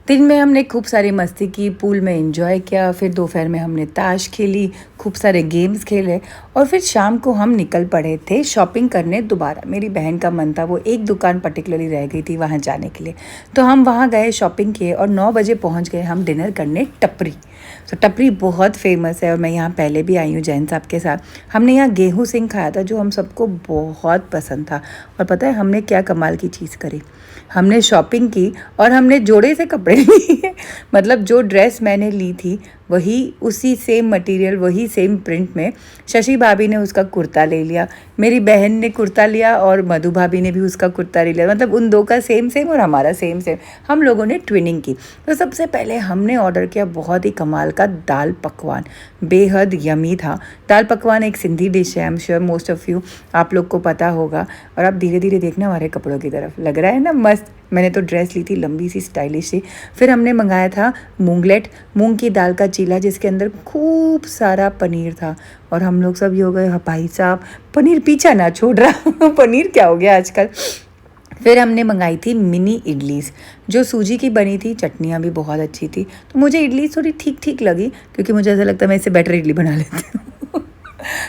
दिन में हमने खूब सारी मस्ती की, पूल में एंजॉय किया, फिर दोपहर में हमने ताश खेली, खूब सारे गेम्स खेले और फिर शाम को हम निकल पड़े थे शॉपिंग करने दोबारा। मेरी बहन का मन था, वो एक दुकान पर्टिकुलरली रह गई थी वहाँ जाने के लिए, तो हम वहाँ गए, शॉपिंग किए और 9 बजे पहुँच गए हम डिनर करने टपरी। तो टपरी बहुत फेमस है और मैं यहाँ पहले भी आई हूँ जैन साहब के साथ। हमने यहाँ गेहूँ सिंह खाया था जो हम सबको बहुत पसंद था। और पता है हमने क्या कमाल की चीज़ करी, हमने शॉपिंग की और हमने जोड़े से कपड़े लिए। मतलब जो ड्रेस मैंने ली थी वही, उसी सेम मटेरियल, वही सेम प्रिंट में शशि भाभी ने उसका कुर्ता ले लिया, मेरी बहन ने कुर्ता लिया और मधु भाभी ने भी उसका कुर्ता ले लिया। मतलब उन दो का सेम सेम और हमारा सेम सेम, हम लोगों ने ट्विनिंग की। तो सबसे पहले हमने ऑर्डर किया बहुत ही कमाल का दाल पकवान, बेहद यमी था। दाल पकवान एक सिंधी डिश है, I am sure most of you, आप लोग को पता होगा। और आप धीरे धीरे देखना हमारे कपड़ों की तरफ, लग रहा है ना मस्त। मैंने तो ड्रेस ली थी लंबी सी स्टाइलिश सी। फिर हमने मंगाया था मूंगलेट, मूंग की दाल का चीला जिसके अंदर खूब सारा पनीर था। और हम लोग सब ये हो गए, हाँ भाई साहब पनीर पीछा ना छोड़ रहा पनीर क्या हो गया आजकल। फिर हमने मंगाई थी मिनी इडलीस जो सूजी की बनी थी, चटनियाँ भी बहुत अच्छी थी। तो मुझे इडली थोड़ी ठीक ठीक लगी क्योंकि मुझे ऐसा लगता है मैं इससे बेटर इडली बना लेती हूँ।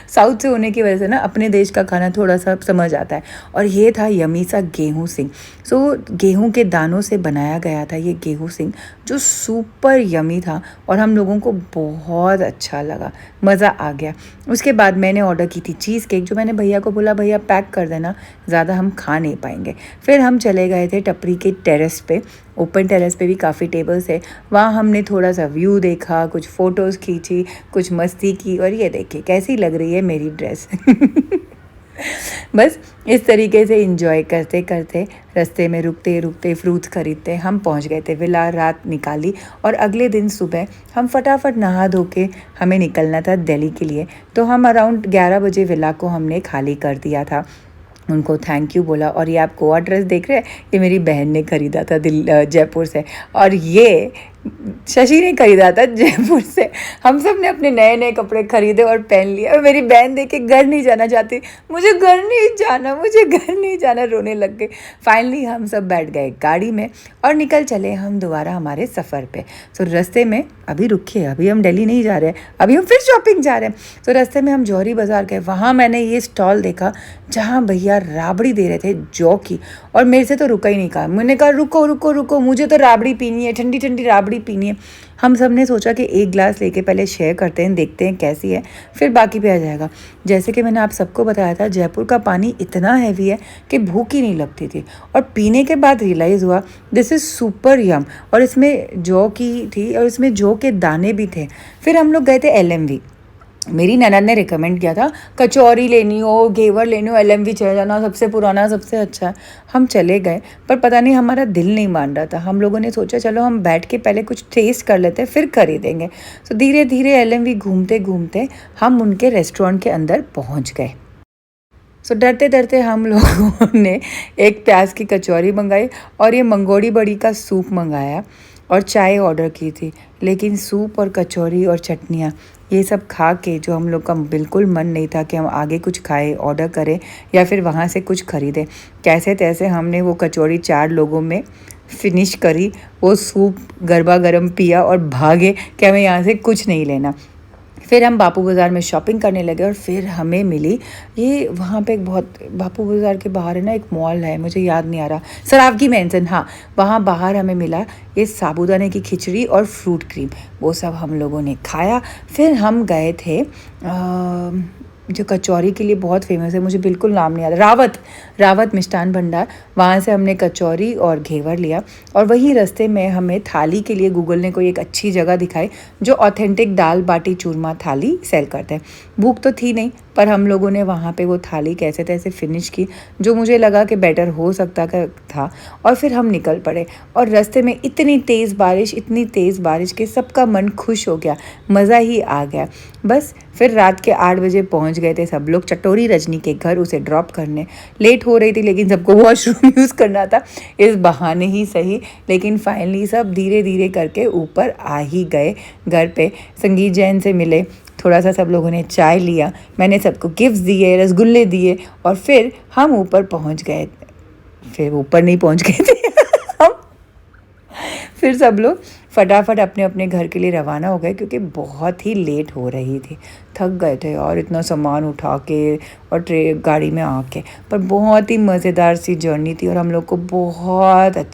साउथ से होने की वजह से ना अपने देश का खाना थोड़ा सा समझ आता है। और ये था यमी सा गेहूँ सिंह। सो गेहूँ के दानों से बनाया गया था ये गेहूँ सिंह जो सुपर यमी था और हम लोगों को बहुत अच्छा लगा, मज़ा आ गया। उसके बाद मैंने ऑर्डर की थी चीज़ केक जो मैंने भैया को बोला भैया पैक कर देना, ज़्यादा हम खा नहीं पाएंगे। फिर हम चले गए थे टपरी के टेरेस पे, ओपन टेरेस पे भी काफ़ी टेबल्स है, वहाँ हमने थोड़ा सा व्यू देखा, कुछ फ़ोटोज़ खींची, कुछ मस्ती की। और ये देखिए कैसी लग रही है मेरी ड्रेस। बस इस तरीके से इंजॉय करते करते रास्ते में रुकते रुकते फ्रूट्स खरीदते हम पहुंच गए थे विला। रात निकाली और अगले दिन सुबह हम फटाफट नहा धो के हमें निकलना था दिल्ली के लिए। तो हम अराउंड 11 बजे विला को हमने खाली कर दिया था, उनको थैंक यू बोला। और ये आप गोवा ड्रेस देख रहे हैं, ये मेरी बहन ने ख़रीदा था जयपुर से, और ये शशि ने खरीदा था जयपुर से। हम सब ने अपने नए नए कपड़े खरीदे और पहन लिए। और मेरी बहन देख के घर नहीं जाना चाहती, मुझे घर नहीं जाना, मुझे घर नहीं जाना, रोने लग गई। फाइनली हम सब बैठ गए गाड़ी में और निकल चले हम दोबारा हमारे सफ़र पे। तो रास्ते में अभी रुकिए, अभी हम दिल्ली नहीं जा रहे हैं, अभी हम फिर शॉपिंग जा रहे हैं। तो रास्ते में हम जौहरी बाज़ार गए, वहाँ मैंने ये स्टॉल देखा जहाँ भैया राबड़ी दे रहे थे जौ की। और मेरे से तो रुका ही नहीं, कहा मैंने कहा रुको रुको रुको, मुझे तो राबड़ी पीनी है, ठंडी ठंडी राबड़ी पीनी है। हम सब ने सोचा कि एक गिलास लेके पहले शेयर करते हैं, देखते हैं कैसी है, फिर बाकी पे आ जाएगा। जैसे कि मैंने आप सबको बताया था जयपुर का पानी इतना हैवी है कि भूख ही नहीं लगती थी। और पीने के बाद रियलाइज़ हुआ दिस इज़ सुपर यम। और इसमें जौ की थी और इसमें जौ के दाने भी थे। फिर हम लोग गए थे LMV, मेरी ननद ने रिकमेंड किया था कचौरी लेनी हो, घेवर लेनी हो, LMV चले जाना, सबसे पुराना सबसे अच्छा है। हम चले गए पर पता नहीं हमारा दिल नहीं मान रहा था। हम लोगों ने सोचा चलो हम बैठ के पहले कुछ टेस्ट कर लेते हैं फिर खरीदेंगे। तो धीरे धीरे LMV घूमते घूमते हम उनके रेस्टोरेंट के अंदर पहुंच गए। सो डरते डरते हम लोगों ने एक प्याज की कचौरी मंगाई और ये मंगोड़ी बड़ी का सूप मंगाया और चाय ऑर्डर की थी। लेकिन सूप और कचौरी और चटनियाँ ये सब खा के जो हम लोग का बिल्कुल मन नहीं था कि हम आगे कुछ खाएं, ऑर्डर करें या फिर वहाँ से कुछ ख़रीदें। कैसे तैसे हमने वो कचौरी 4 लोगों में फिनिश करी, वो सूप गरबा गरम पिया और भागे कि हमें यहाँ से कुछ नहीं लेना। फिर हम बापू बाज़ार में शॉपिंग करने लगे और फिर हमें मिली ये, वहाँ पे एक बहुत, बापू बाज़ार के बाहर है ना एक मॉल है, मुझे याद नहीं आ रहा, सरावगी मेंशन, हाँ, वहाँ बाहर हमें मिला ये साबूदाने की खिचड़ी और फ्रूट क्रीम। वो सब हम लोगों ने खाया। फिर हम गए थे जो कचौरी के लिए बहुत फेमस है, मुझे बिल्कुल नाम नहीं आ रहा, रावत मिष्ठान भंडार, वहाँ से हमने कचौरी और घेवर लिया। और वहीं रास्ते में हमें थाली के लिए गूगल ने कोई एक अच्छी जगह दिखाई जो ऑथेंटिक दाल बाटी चूरमा थाली सेल करते हैं। भूख तो थी नहीं पर हम लोगों ने वहाँ पे वो थाली कैसे तैसे फिनिश की, जो मुझे लगा कि बेटर हो सकता था। और फिर हम निकल पड़े और रास्ते में इतनी तेज़ बारिश कि सबका मन खुश हो गया, मज़ा ही आ गया। बस फिर रात के 8 बजे पहुँच गए थे सब लोग चटोरी रजनी के घर उसे ड्रॉप करने। लेट हो रही थी लेकिन सबको वॉशरूम यूज़ करना था, इस बहाने ही सही। लेकिन फाइनली सब धीरे धीरे करके ऊपर आ ही गए घर पे। संगीत जैन से मिले, थोड़ा सा सब लोगों ने चाय लिया, मैंने सबको गिफ्ट्स दिए, रसगुल्ले दिए और फिर हम ऊपर पहुंच गए। फिर ऊपर नहीं पहुंच गए थे हम फिर सब लोग फटाफट अपने अपने घर के लिए रवाना हो गए क्योंकि बहुत ही लेट हो रही थी। थक गए थे और इतना सामान उठा के और गाड़ी में आके, पर बहुत ही मज़ेदार सी जर्नी थी और हम लोग को बहुत